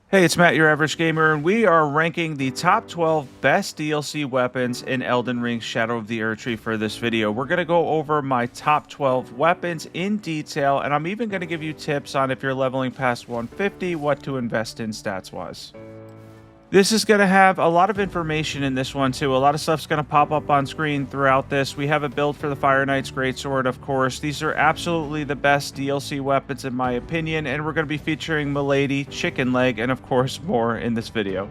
Hey, it's Matt, your average gamer, and we are ranking the top 12 best DLC weapons in Elden Ring Shadow of the Erdtree for this video. We're going to go over my top 12 weapons in detail, and I'm even going to give you tips on if you're leveling past 150, what to invest in stats-wise. This is going to have a lot of information in this one too. A lot of stuff's going to pop up on screen throughout this. We have a build for the Fire Knight's Greatsword, of course. These are absolutely the best DLC weapons in my opinion, and we're going to be featuring Milady, Chicken Leg, and of course more in this video.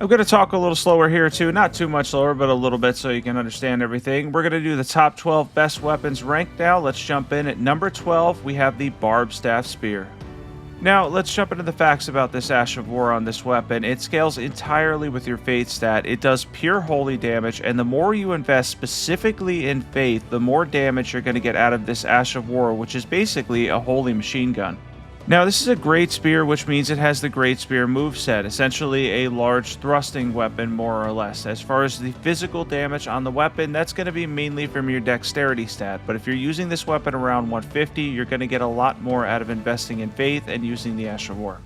I'm going to talk a little slower here too, not too much slower, but a little bit so you can understand everything. We're going to do the top 12 best weapons ranked now. Let's jump in. At number 12, we have the Barbed Staff Spear. Now, let's jump into the facts about this Ash of War on this weapon. It scales entirely with your Faith stat. It does pure holy damage, and the more you invest specifically in Faith, the more damage you're going to get out of this Ash of War, which is basically a holy machine gun. Now, this is a Great Spear, which means it has the Great Spear moveset, essentially a large thrusting weapon, more or less. As far as the physical damage on the weapon, that's going to be mainly from your dexterity stat, but if you're using this weapon around 150, you're going to get a lot more out of investing in Faith and using the Ash of War.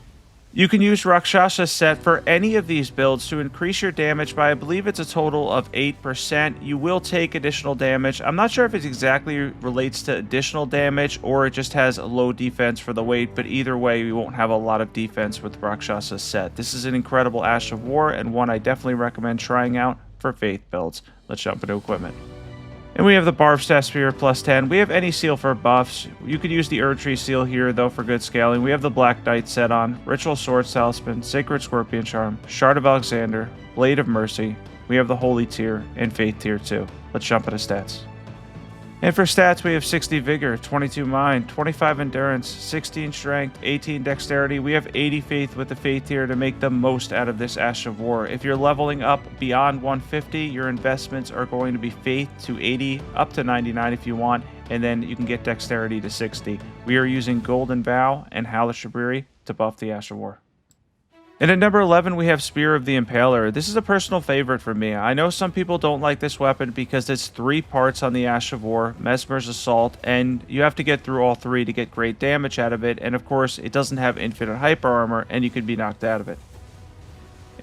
You can use Rakshasa set for any of these builds to increase your damage by, I believe it's a total of 8%. You will take additional damage. I'm not sure if it exactly relates to additional damage or it just has a low defense for the weight, but either way, you won't have a lot of defense with Rakshasa set. This is an incredible Ash of War and one I definitely recommend trying out for Faith builds. Let's jump into equipment. And we have the Barbed Staff Spear plus 10. We have any seal for buffs. You could use the Erdtree seal here, though, for good scaling. We have the Black Knight set on, Ritual Sword Talisman, Sacred Scorpion Charm, Shard of Alexander, Blade of Mercy. We have the Holy tier and Faith tier 2. Let's jump into stats. And for stats, we have 60 Vigor, 22 Mind, 25 Endurance, 16 Strength, 18 Dexterity. We have 80 Faith with the Faith tier to make the most out of this Ash of War. If you're leveling up beyond 150, your investments are going to be Faith to 80, up to 99 if you want, and then you can get Dexterity to 60. We are using Golden Vow and Halashabiri to buff the Ash of War. And at number 11, we have Spear of the Impaler. This is a personal favorite for me. I know some people don't like this weapon because it's 3 parts on the Ash of War, Mesmer's Assault, and you have to get through all 3 to get great damage out of it. And of course, it doesn't have infinite hyper armor, and you can be knocked out of it.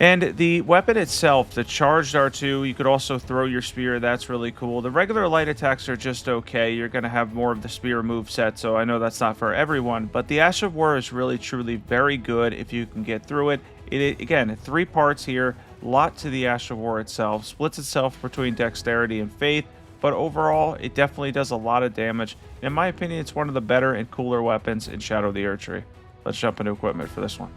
And the weapon itself, the charged R2, you could also throw your spear. That's really cool. The regular light attacks are just okay. You're going to have more of the spear move set, so I know that's not for everyone. But the Ash of War is really, truly very good if you can get through it. Again, 3 parts here, a lot to the Ash of War itself. Splits itself between Dexterity and Faith, but overall, it definitely does a lot of damage. In my opinion, it's one of the better and cooler weapons in Shadow of the Erdtree. Let's jump into equipment for this one.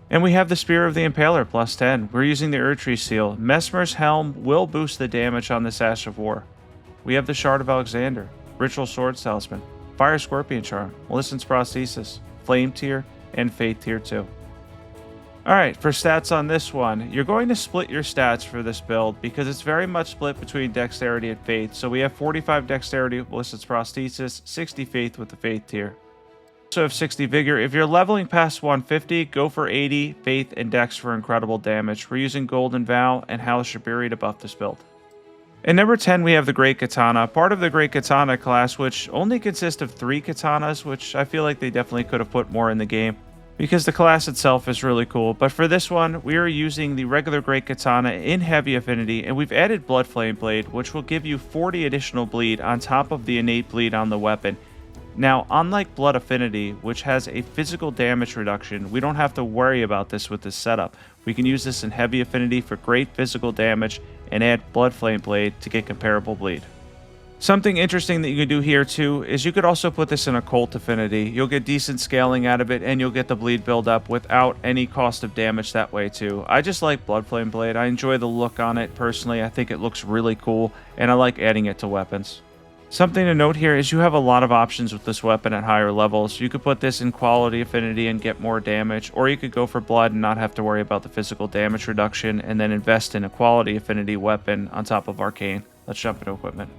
And we have the Spear of the Impaler, plus 10. We're using the Erdtree seal. Mesmer's Helm will boost the damage on this Ash of War. We have the Shard of Alexander, Ritual Sword Talisman, Fire Scorpion Charm, Melissen's Prosthesis, Flame tier, and Faith tier 2. Alright, for stats on this one, you're going to split your stats for this build because it's very much split between Dexterity and Faith. So we have 45 Dexterity with Melissen's Prosthesis, 60 Faith with the Faith tier. Also have 60 Vigor. If you're leveling past 150, go for 80 Faith and Dex for incredible damage. We're using Golden Vow and Halashabiri to buff this build. And number 10, we have the Great Katana, part of the Great Katana class, which only consists of 3 katanas, which I feel like they definitely could have put more in the game because the class itself is really cool. But for this one, we are using the regular Great Katana in heavy affinity, and we've added Bloodfiend Blade, which will give you 40 additional bleed on top of the innate bleed on the weapon. Now, unlike Blood Affinity, which has a physical damage reduction, we don't have to worry about this with this setup. We can use this in Heavy Affinity for great physical damage and add Bloodfiend Blade to get comparable bleed. Something interesting that you can do here too is you could also put this in Occult Affinity. You'll get decent scaling out of it and you'll get the bleed build up without any cost of damage that way too. I just like Bloodfiend Blade. I enjoy the look on it personally. I think it looks really cool and I like adding it to weapons. Something to note here is you have a lot of options with this weapon at higher levels. You could put this in Quality Affinity and get more damage, or you could go for Blood and not have to worry about the physical damage reduction and then invest in a Quality Affinity weapon on top of Arcane. Let's jump into equipment.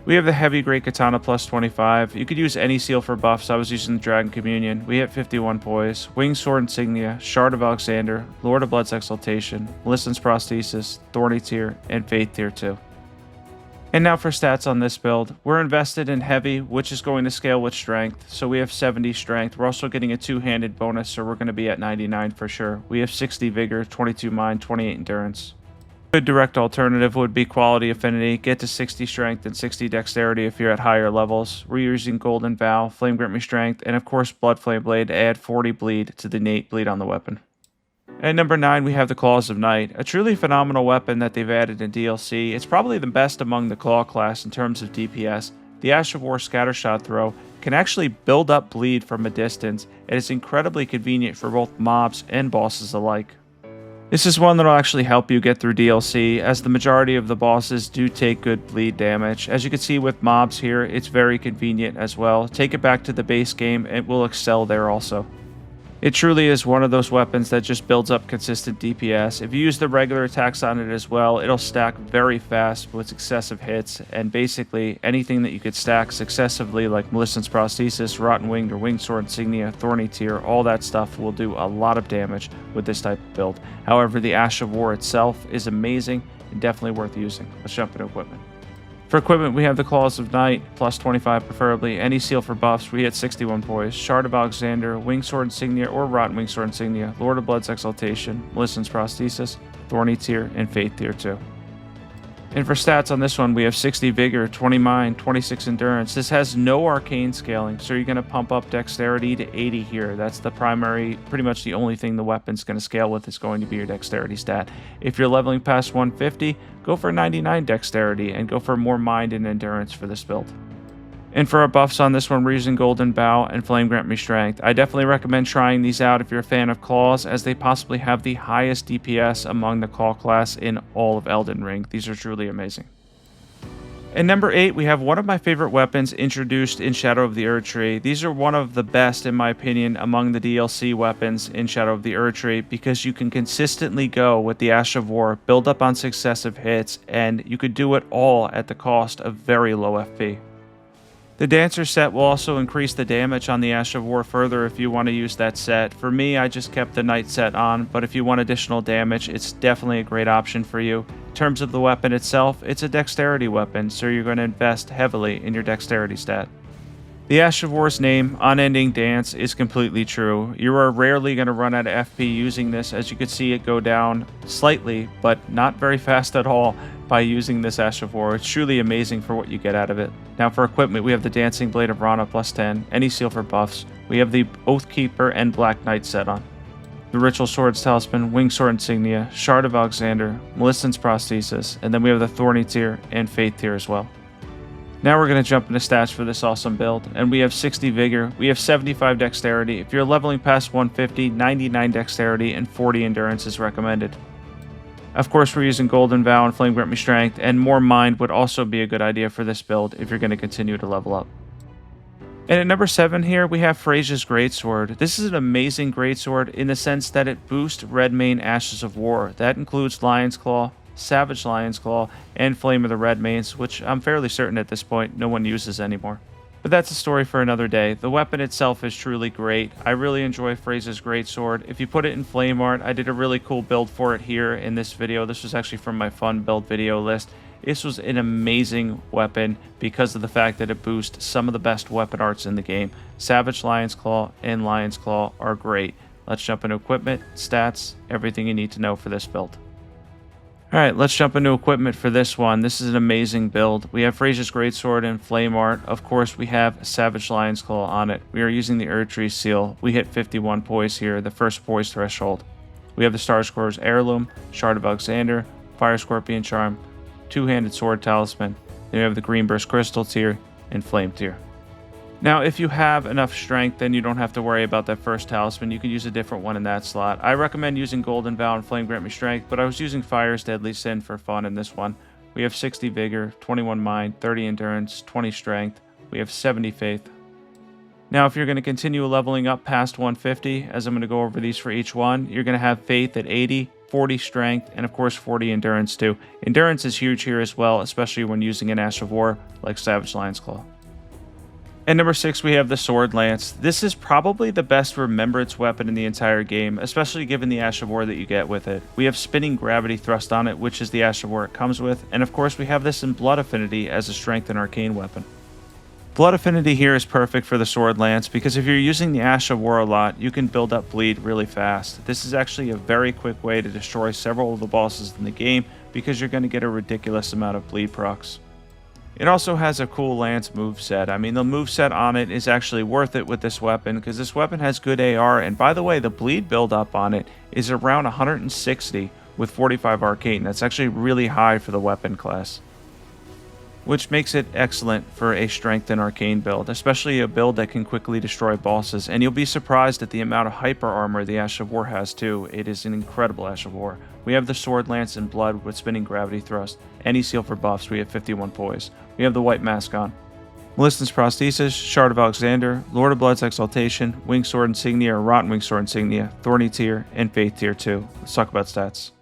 We have the Heavy Great Katana plus 25. You could use any seal for buffs. I was using the Dragon Communion. We hit 51 poise, Winged Sword Insignia, Shard of Alexander, Lord of Blood's Exaltation, Melissen's Prosthesis, Thorny tier, and Faith tier 2. And now for stats on this build. We're invested in heavy, which is going to scale with strength. So we have 70 strength. We're also getting a two-handed bonus, so we're going to be at 99 for sure. We have 60 vigor, 22 mind, 28 endurance. Good direct alternative would be quality affinity. Get to 60 strength and 60 dexterity if you're at higher levels. We're using Golden Vow, Flame Grant Me Strength, and of course Bloodfiend Blade to add 40 bleed to the innate bleed on the weapon. At number 9, we have the Claws of Night, a truly phenomenal weapon that they've added in DLC. It's probably the best among the Claw class in terms of DPS. The Ash of War Scattershot throw can actually build up bleed from a distance, and it's incredibly convenient for both mobs and bosses alike. This is one that will actually help you get through DLC, as the majority of the bosses do take good bleed damage. As you can see with mobs here, it's very convenient as well. Take it back to the base game, it will excel there also. It truly is one of those weapons that just builds up consistent DPS. If you use the regular attacks on it as well, it'll stack very fast with successive hits, and basically anything that you could stack successively, like Malignant's Prosthesis, Rotten Winged or Winged Sword Insignia, Thorny Tear, all that stuff will do a lot of damage with this type of build. However, the Ash of War itself is amazing and definitely worth using. Let's jump into equipment. For equipment, we have the Claws of Night, plus 25 preferably, any seal for buffs, we hit 61 poise, Shard of Alexander, Winged Sword Insignia or Rotten Winged Sword Insignia, Lord of Blood's Exaltation, Malignant's Prosthesis, Thorny Tear, and Faith Tear 2. And for stats on this one, we have 60 Vigor, 20 Mind, 26 Endurance. This has no arcane scaling, so you're going to pump up Dexterity to 80 here. That's the primary, pretty much the only thing the weapon's going to scale with is going to be your Dexterity stat. If you're leveling past 150, go for 99 Dexterity and go for more Mind and Endurance for this build. And for our buffs on this one, we're using Golden Bow and Flame Grant Me Strength. I definitely recommend trying these out if you're a fan of Claws, as they possibly have the highest DPS among the Claw class in all of Elden Ring. These are truly amazing. At number 8, we have one of my favorite weapons introduced in Shadow of the Erdtree. These are one of the best, in my opinion, among the DLC weapons in Shadow of the Erdtree, because you can consistently go with the Ash of War, build up on successive hits, and you could do it all at the cost of very low FP. The Dancer set will also increase the damage on the Ash of War further if you want to use that set. For me, I just kept the Knight set on, but if you want additional damage, it's definitely a great option for you. In terms of the weapon itself, it's a dexterity weapon, so you're going to invest heavily in your dexterity stat. The Ash of War's name, Unending Dance, is completely true. You are rarely going to run out of FP using this, as you could see it go down slightly, but not very fast at all by using this Ash of War. It's truly amazing for what you get out of it. Now for equipment, we have the Dancing Blade of Rana plus 10, any seal for buffs. We have the Oathkeeper and Black Knight set on. The Ritual Swords Talisman, Winged Sword Insignia, Shard of Alexander, Malignant's Prosthesis, and then we have the Thorny Tear and Faith Tear as well. Now we're going to jump into stats for this awesome build, and we have 60 Vigor, we have 75 Dexterity. If you're leveling past 150, 99 Dexterity and 40 Endurance is recommended. Of course, we're using Golden Vow and Flame Grant Me Strength, and more Mind would also be a good idea for this build if you're going to continue to level up. And at number 7 here, we have Freja's Greatsword. This is an amazing Greatsword in the sense that it boosts Redmane Ashes of War. That includes Lion's Claw, Savage Lion's Claw, and Flame of the Redmanes, which I'm fairly certain at this point no one uses anymore. But that's a story for another day. The weapon itself is truly great. I really enjoy Freja's Greatsword. If you put it in flame art, I did a really cool build for it here in this video. This was actually from my fun build video list. This was an amazing weapon because of the fact that it boosts some of the best weapon arts in the game. Savage Lion's Claw and Lion's Claw are great. Let's jump into equipment, stats, everything you need to know for this build. Alright, let's jump into equipment for this one. This is an amazing build. We have Freja's Greatsword and Flame Art. Of course, we have Savage Lion's Claw on it. We are using the Erdtree seal. We hit 51 poise here, the first poise threshold. We have the Star Scourge Heirloom, Shard of Alexander, Fire Scorpion Charm, Two-Handed Sword Talisman. Then we have the Green Burst Crystal Tier and Flame Tier. Now, if you have enough strength, then you don't have to worry about that first talisman. You can use a different one in that slot. I recommend using Golden Vow and Flame Grant Me Strength, but I was using Fire's Deadly Sin for fun in this one. We have 60 Vigor, 21 Mind, 30 Endurance, 20 Strength. We have 70 Faith. Now, if you're going to continue leveling up past 150, as I'm going to go over these for each one, you're going to have Faith at 80, 40 Strength, and of course 40 Endurance too. Endurance is huge here as well, especially when using an Ash of War like Savage Lion's Claw. And number 6, we have the Sword Lance. This is probably the best remembrance weapon in the entire game, especially given the Ash of War that you get with it. We have spinning gravity thrust on it, which is the Ash of War it comes with, and of course we have this in Blood Affinity as a strength and arcane weapon. Blood Affinity here is perfect for the Sword Lance because if you're using the Ash of War a lot, you can build up bleed really fast. This is actually a very quick way to destroy several of the bosses in the game because you're going to get a ridiculous amount of bleed procs. It also has a cool lance moveset. I mean, the moveset on it is actually worth it with this weapon because this weapon has good AR, and by the way, the bleed buildup on it is around 160 with 45 arcane. That's actually really high for the weapon class, which makes it excellent for a strength and arcane build, especially a build that can quickly destroy bosses. And you'll be surprised at the amount of hyper armor the Ash of War has too. It is an incredible Ash of War. We have the Sword Lance in Blood with spinning gravity thrust. Any seal for buffs, we have 51 poise. We have the white mask on. Melissen's Prosthesis, Shard of Alexander, Lord of Blood's Exaltation, Winged Sword Insignia or Rotten Winged Sword Insignia, Thorny Tier, and Faith Tier 2. Let's talk about stats.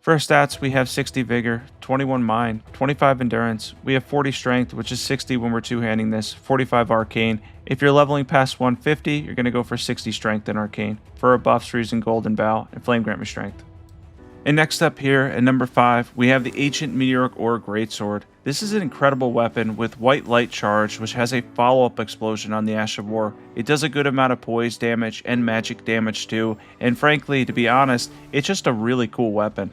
For our stats, we have 60 Vigor, 21 Mind, 25 Endurance, we have 40 Strength, which is 60 when we're two-handing this, 45 Arcane. If you're leveling past 150, you're going to go for 60 Strength and Arcane. For our buffs, we're using Golden Bow and Flame Grant Me Strength. And next up here, at number 5, we have the Ancient Meteoric or Greatsword. This is an incredible weapon with White Light Charge, which has a follow-up explosion on the Ash of War. It does a good amount of poise damage and magic damage too, and frankly, to be honest, it's just a really cool weapon.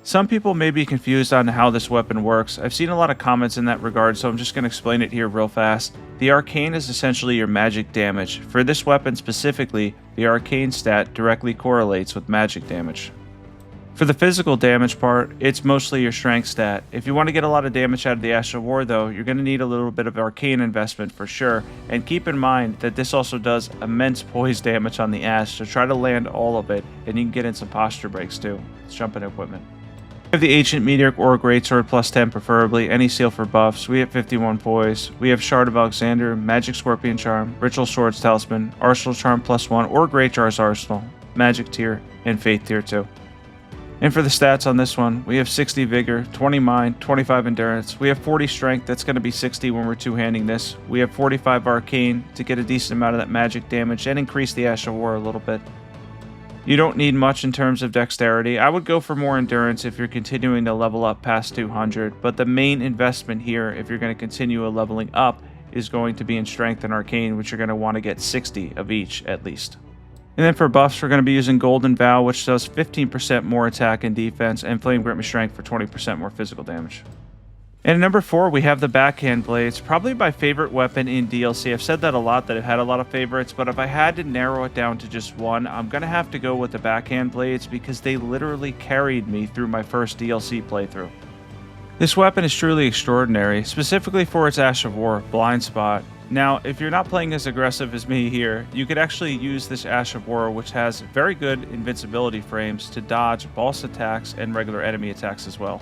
Some people may be confused on how this weapon works. I've seen a lot of comments in that regard, so I'm just going to explain it here real fast. The Arcane is essentially your magic damage. For this weapon specifically, the Arcane stat directly correlates with magic damage. For the physical damage part, it's mostly your strength stat. If you want to get a lot of damage out of the Ash of War though, you're going to need a little bit of arcane investment for sure, and keep in mind that this also does immense poise damage on the Ash, so try to land all of it, and you can get in some posture breaks too. Let's jump into equipment. We have the Ancient Meteoric or Greatsword plus 10 preferably, any seal for buffs, we have 51 poise, we have Shard of Alexander, Magic Scorpion Charm, Ritual Swords Talisman, Arsenal Charm plus 1 or Great Jar's Arsenal, Magic Tier, and Faith Tier 2. And for the stats on this one, we have 60 Vigor, 20 Mind, 25 Endurance. We have 40 Strength, that's going to be 60 when we're two-handing this. We have 45 Arcane to get a decent amount of that magic damage and increase the Ash of War a little bit. You don't need much in terms of dexterity. I would go for more Endurance if you're continuing to level up past 200, but the main investment here, if you're going to continue a leveling up, is going to be in Strength and Arcane, which you're going to want to get 60 of each at least. And then for buffs, we're going to be using Golden Vow, which does 15% more attack and defense, and Flame Grant Me Strength for 20% more physical damage. And at number 4, we have the Backhand Blades, probably my favorite weapon in DLC. I've said that a lot, that I've had a lot of favorites, but if I had to narrow it down to just one, I'm going to have to go with the Backhand Blades because they literally carried me through my first DLC playthrough. This weapon is truly extraordinary, specifically for its Ash of War, Blind Spot. Now, if you're not playing as aggressive as me here, you could actually use this Ash of War, which has very good invincibility frames, to dodge boss attacks and regular enemy attacks as well.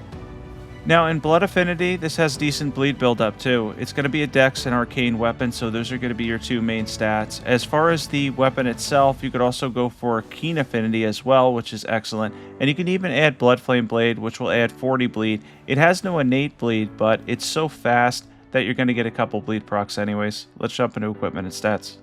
Now, in Blood Affinity, this has decent bleed buildup too. It's going to be a dex and arcane weapon, so those are going to be your two main stats. As far as the weapon itself, you could also go for Keen Affinity as well, which is excellent. And you can even add Bloodflame Blade, which will add 40 bleed. It has no innate bleed, but it's so fast that you're going to get a couple bleed procs anyways. Let's jump into equipment and stats.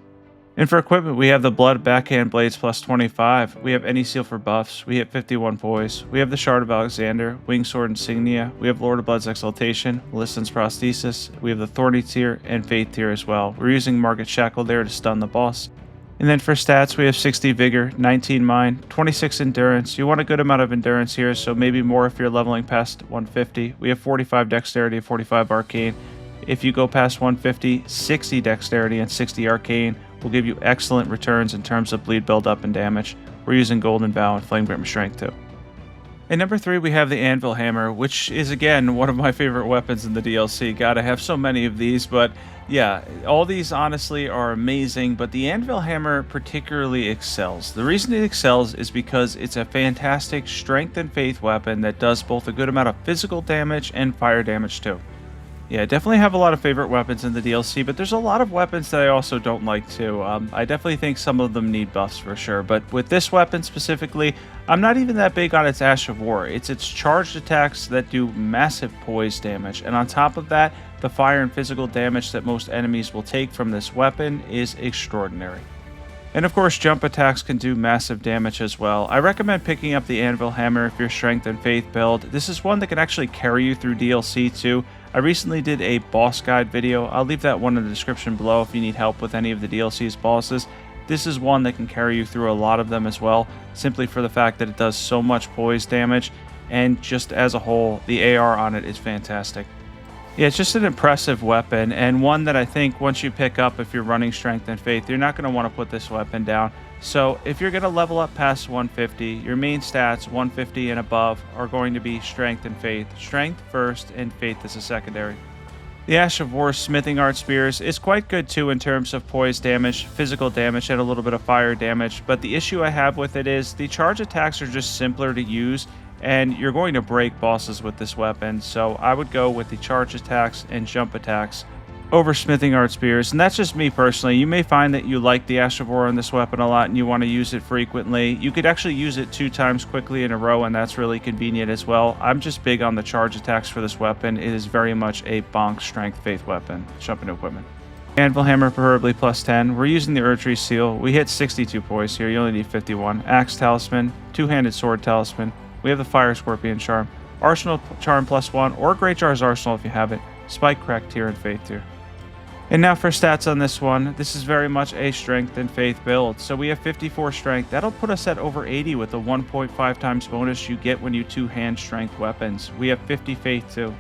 And for equipment, we have the Blood Backhand Blades plus 25. We have any seal for buffs. We have 51 poise. We have the Shard of Alexander, Winged Sword Insignia. We have Lord of Blood's Exaltation, Melissen's Prosthesis. We have the Thorny Tier and Faith Tier as well. We're using Market Shackle there to stun the boss. And then for stats, we have 60 Vigor, 19 Mind, 26 Endurance. You want a good amount of Endurance here, so maybe more if you're leveling past 150. We have 45 Dexterity, 45 Arcane. If you go past 150, 60 Dexterity and 60 Arcane will give you excellent returns in terms of bleed buildup and damage. We're using Golden Vow and Flame Grant Me Strength too. And number 3, we have the Anvil Hammer, which is again one of my favorite weapons in the DLC. God, I have so many of these, but yeah, all these honestly are amazing, but the Anvil Hammer particularly excels. The reason it excels is because it's a fantastic strength and faith weapon that does both a good amount of physical damage and fire damage too. Yeah, definitely have a lot of favorite weapons in the DLC, but there's a lot of weapons that I also don't like too. I definitely think some of them need buffs for sure, but with this weapon specifically, I'm not even that big on its Ash of War. It's its charged attacks that do massive poise damage, and on top of that, the fire and physical damage that most enemies will take from this weapon is extraordinary. And of course, jump attacks can do massive damage as well. I recommend picking up the Anvil Hammer if you're Strength and Faith build. This is one that can actually carry you through DLC too. I recently did a boss guide video. I'll leave that one in the description below if you need help with any of the DLC's bosses. This is one that can carry you through a lot of them as well, simply for the fact that it does so much poise damage, and just as a whole, the AR on it is fantastic. Yeah, it's just an impressive weapon, and one that I think once you pick up, if you're running Strength and Faith, you're not going to want to put this weapon down. So if you're going to level up past 150, your main stats, 150 and above, are going to be Strength and Faith. Strength first, and Faith as a secondary. The Ash of War Smithing Art Spears is quite good too in terms of poise damage, physical damage, and a little bit of fire damage, but the issue I have with it is the charge attacks are just simpler to use, and you're going to break bosses with this weapon, so I would go with the charge attacks and jump attacks over Smithing Art Spears, and that's just me personally. You may find that you like the Ash of War on this weapon a lot and you want to use it frequently. You could actually use it 2 times quickly in a row, and that's really convenient as well. I'm just big on the charge attacks for this weapon. It is very much a bonk Strength Faith weapon. Jump into equipment. Anvil Hammer, preferably plus 10. We're using the Erdtree seal. We hit 62 poise here. You only need 51. Axe Talisman, Two-Handed Sword Talisman. We have the Fire Scorpion Charm, Arsenal Charm plus 1, or Great Jar's Arsenal if you have it, Spike Crack tier and Faith tier. And now for stats on this one, this is very much a Strength and Faith build. So we have 54 Strength, that'll put us at over 80 with the 1.5 times bonus you get when you two-hand Strength weapons. We have 50 Faith too.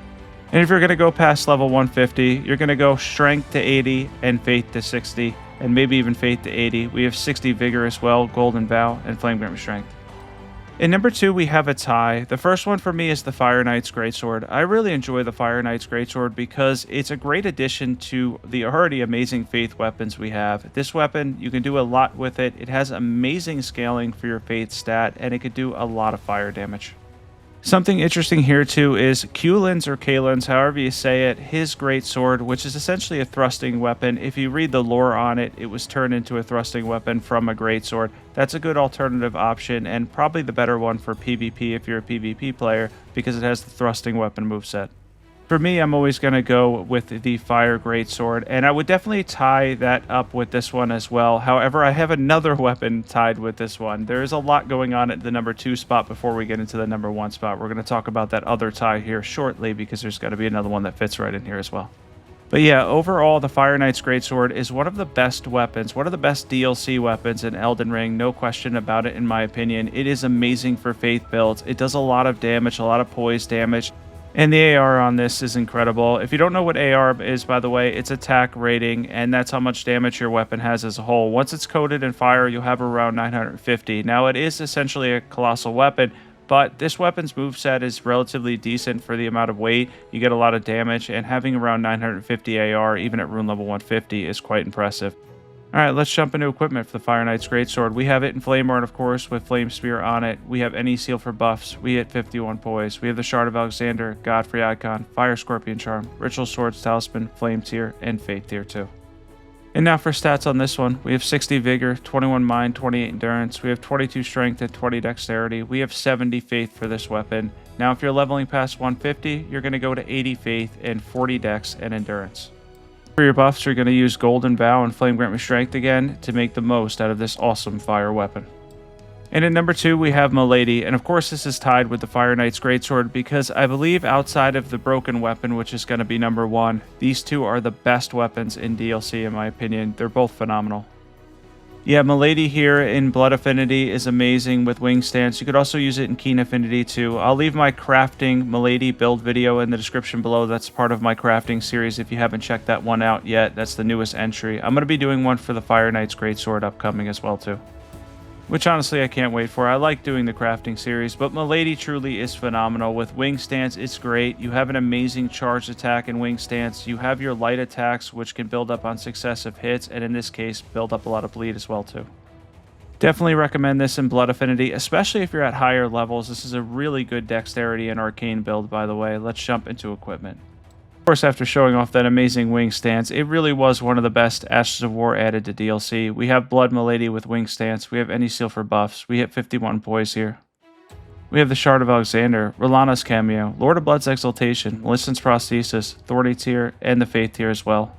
And if you're going to go past level 150, you're going to go Strength to 80 and Faith to 60, and maybe even Faith to 80. We have 60 Vigor as well, Golden Vow, and Flame Grant Strength. In number 2, we have a tie. The first one for me is the Fire Knight's Greatsword. I really enjoy the Fire Knight's Greatsword because it's a great addition to the already amazing Faith weapons we have. This weapon, you can do a lot with it. It has amazing scaling for your Faith stat, and it could do a lot of fire damage. Something interesting here too is Kulin's or Kalin's, however you say it, his great sword, which is essentially a thrusting weapon. If you read the lore on it, it was turned into a thrusting weapon from a great sword. That's a good alternative option, and probably the better one for PvP if you're a PvP player, because it has the thrusting weapon moveset. For me, I'm always going to go with the Fire Greatsword, and I would definitely tie that up with this one as well. However, I have another weapon tied with this one. There is a lot going on at the number 2 spot before we get into the number 1 spot. We're going to talk about that other tie here shortly, because there's got to be another one that fits right in here as well. But yeah, overall, the Fire Knight's Greatsword is one of the best weapons, one of the best DLC weapons in Elden Ring, no question about it in my opinion. It is amazing for Faith builds. It does a lot of damage, a lot of poise damage. And the AR on this is incredible. If you don't know what AR is, by the way, it's attack rating, and that's how much damage your weapon has as a whole. Once it's coated in fire, you'll have around 950. Now, it is essentially a colossal weapon, but this weapon's moveset is relatively decent for the amount of weight. You get a lot of damage, and having around 950 AR, even at rune level 150, is quite impressive. Alright, let's jump into equipment for the Fire Knight's Greatsword. We have it in Flame Art, of course, with Flame Spear on it. We have any seal for buffs. We hit 51 poise. We have the Shard of Alexander, Godfrey Icon, Fire Scorpion Charm, Ritual Swords Talisman, Flame Tier, and Faith Tier 2. And now for stats on this one. We have 60 Vigor, 21 Mind, 28 Endurance. We have 22 Strength and 20 Dexterity. We have 70 Faith for this weapon. Now, if you're leveling past 150, you're going to go to 80 Faith and 40 Dex and Endurance. For your buffs, you're going to use Golden Vow and Flame Grant Strength again to make the most out of this awesome fire weapon. And at number 2, we have Milady, and of course this is tied with the Fire Knight's Greatsword because I believe outside of the Broken Weapon, which is going to be number 1, these two are the best weapons in DLC in my opinion. They're both phenomenal. Yeah, Milady here in Blood Affinity is amazing with Wing Stance. You could also use it in Keen Affinity too. I'll leave my crafting Milady build video in the description below. That's part of my crafting series if you haven't checked that one out yet. That's the newest entry. I'm going to be doing one for the Fire Knight's Greatsword upcoming as well too, which honestly I can't wait for. I like doing the crafting series, but Milady truly is phenomenal. With Wing Stance, it's great. You have an amazing charged attack in Wing Stance. You have your light attacks, which can build up on successive hits, and in this case, build up a lot of bleed as well too. Definitely recommend this in Blood Affinity, especially if you're at higher levels. This is a really good dexterity and arcane build, by the way. Let's jump into equipment. Of course, after showing off that amazing wing stance, it really was one of the best Ashes of War added to DLC. We have Blood Milady with wing stance. We have any seal for buffs. We hit 51 poise here. We have the Shard of Alexander, Rolana's cameo, Lord of Blood's Exaltation, Melissen's Prosthesis, Thorny tier, and the Faith tier as well.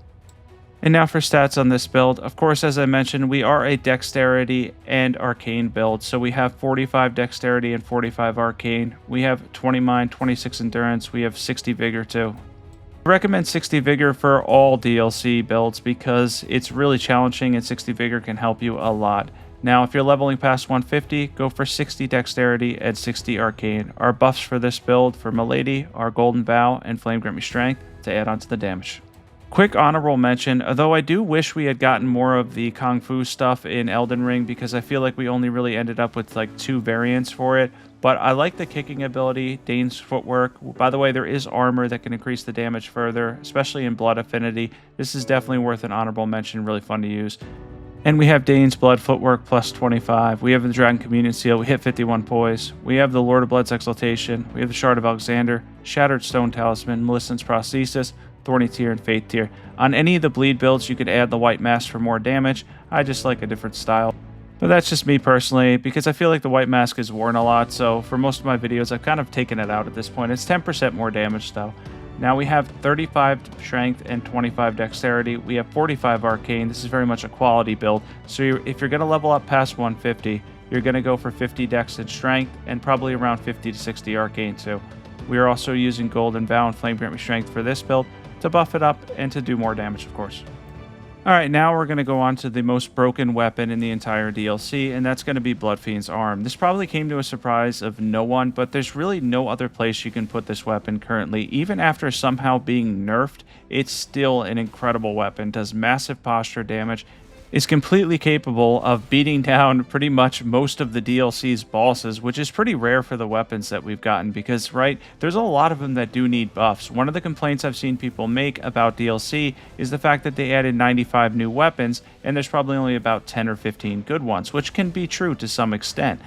And now for stats on this build. Of course, as I mentioned, we are a Dexterity and Arcane build. So we have 45 Dexterity and 45 Arcane. We have 20 Mind, 26 Endurance. We have 60 Vigor too. I recommend 60 Vigor for all DLC builds because it's really challenging and 60 Vigor can help you a lot. Now, if you're leveling past 150, go for 60 Dexterity and 60 Arcane. Our buffs for this build for Milady are Golden Vow and Flame Grant Me Strength to add on to the damage. Quick honorable mention, although I do wish we had gotten more of the Kung Fu stuff in Elden Ring because I feel like we only really ended up with like 2 variants for it. But I like the kicking ability, Dane's footwork. By the way, there is armor that can increase the damage further, especially in Blood Affinity. This is definitely worth an honorable mention, really fun to use. And we have Dane's Blood Footwork plus 25. We have the Dragon Communion Seal. We hit 51 poise. We have the Lord of Blood's Exaltation. We have the Shard of Alexander, Shattered Stone Talisman, Melissen's Prosthesis, Thorny tier, and Faith tier. On any of the bleed builds, you could add the White Mask for more damage. I just like a different style. But that's just me personally, because I feel like the White Mask is worn a lot, so for most of my videos, I've kind of taken it out at this point. It's 10% more damage, though. Now we have 35 Strength and 25 Dexterity. We have 45 Arcane. This is very much a quality build. So if you're going to level up past 150, you're going to go for 50 Dex and Strength, and probably around 50 to 60 Arcane too. We are also using Golden Vow and Flame Grant Me Strength for this build to buff it up and to do more damage, of course. Alright, now we're going to go on to the most broken weapon in the entire DLC, and that's going to be Bloodfiend's Arm. This probably came to a surprise of no one, but there's really no other place you can put this weapon currently. Even after somehow being nerfed, it's still an incredible weapon. Does massive posture damage, is completely capable of beating down pretty much most of the DLC's bosses, which is pretty rare for the weapons that we've gotten because, right, there's a lot of them that do need buffs. One of the complaints I've seen people make about DLC is the fact that they added 95 new weapons and there's probably only about 10 or 15 good ones, which can be true to some extent.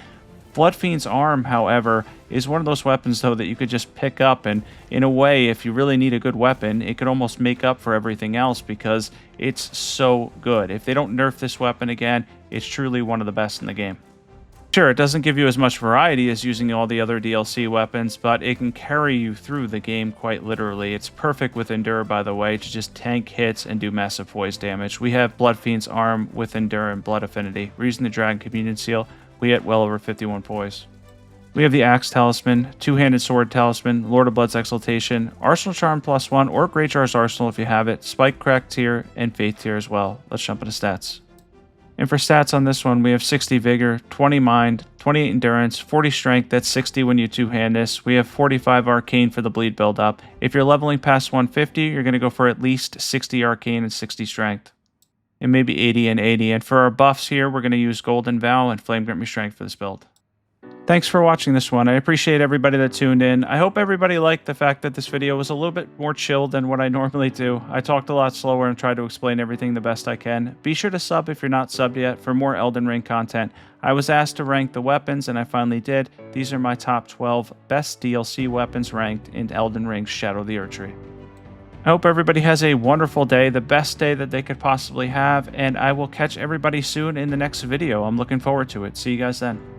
Bloodfiend's Arm, however, is one of those weapons, though, that you could just pick up, and in a way, if you really need a good weapon, it could almost make up for everything else because it's so good. If they don't nerf this weapon again, it's truly one of the best in the game. Sure, it doesn't give you as much variety as using all the other DLC weapons, but it can carry you through the game quite literally. It's perfect with Endure, by the way, to just tank hits and do massive poise damage. We have Bloodfiend's Arm with Endure and Blood Affinity. We're using the Dragon Communion Seal. We hit well over 51 poise. We have the Axe Talisman, Two-Handed Sword Talisman, Lord of Blood's Exaltation, Arsenal Charm +1, or Great Jar's Arsenal if you have it, Spike Crack tier, and Faith tier as well. Let's jump into stats. And for stats on this one, we have 60 Vigor, 20 Mind, 28 Endurance, 40 Strength, that's 60 when you two-hand this. We have 45 Arcane for the bleed build-up. If you're leveling past 150, you're going to go for at least 60 Arcane and 60 Strength. And maybe 80 and 80. And for our buffs here, we're going to use Golden Vow and Flame Grant Me Strength for this build. Thanks for watching this one. I appreciate everybody that tuned in. I hope everybody liked the fact that this video was a little bit more chill than what I normally do. I talked a lot slower and tried to explain everything the best I can. Be sure to sub if you're not subbed yet for more Elden Ring content. I was asked to rank the weapons, and I finally did. These are my top 12 best DLC weapons ranked in Elden Ring Shadow of the Erdtree. I hope everybody has a wonderful day, the best day that they could possibly have, and I will catch everybody soon in the next video. I'm looking forward to it. See you guys then.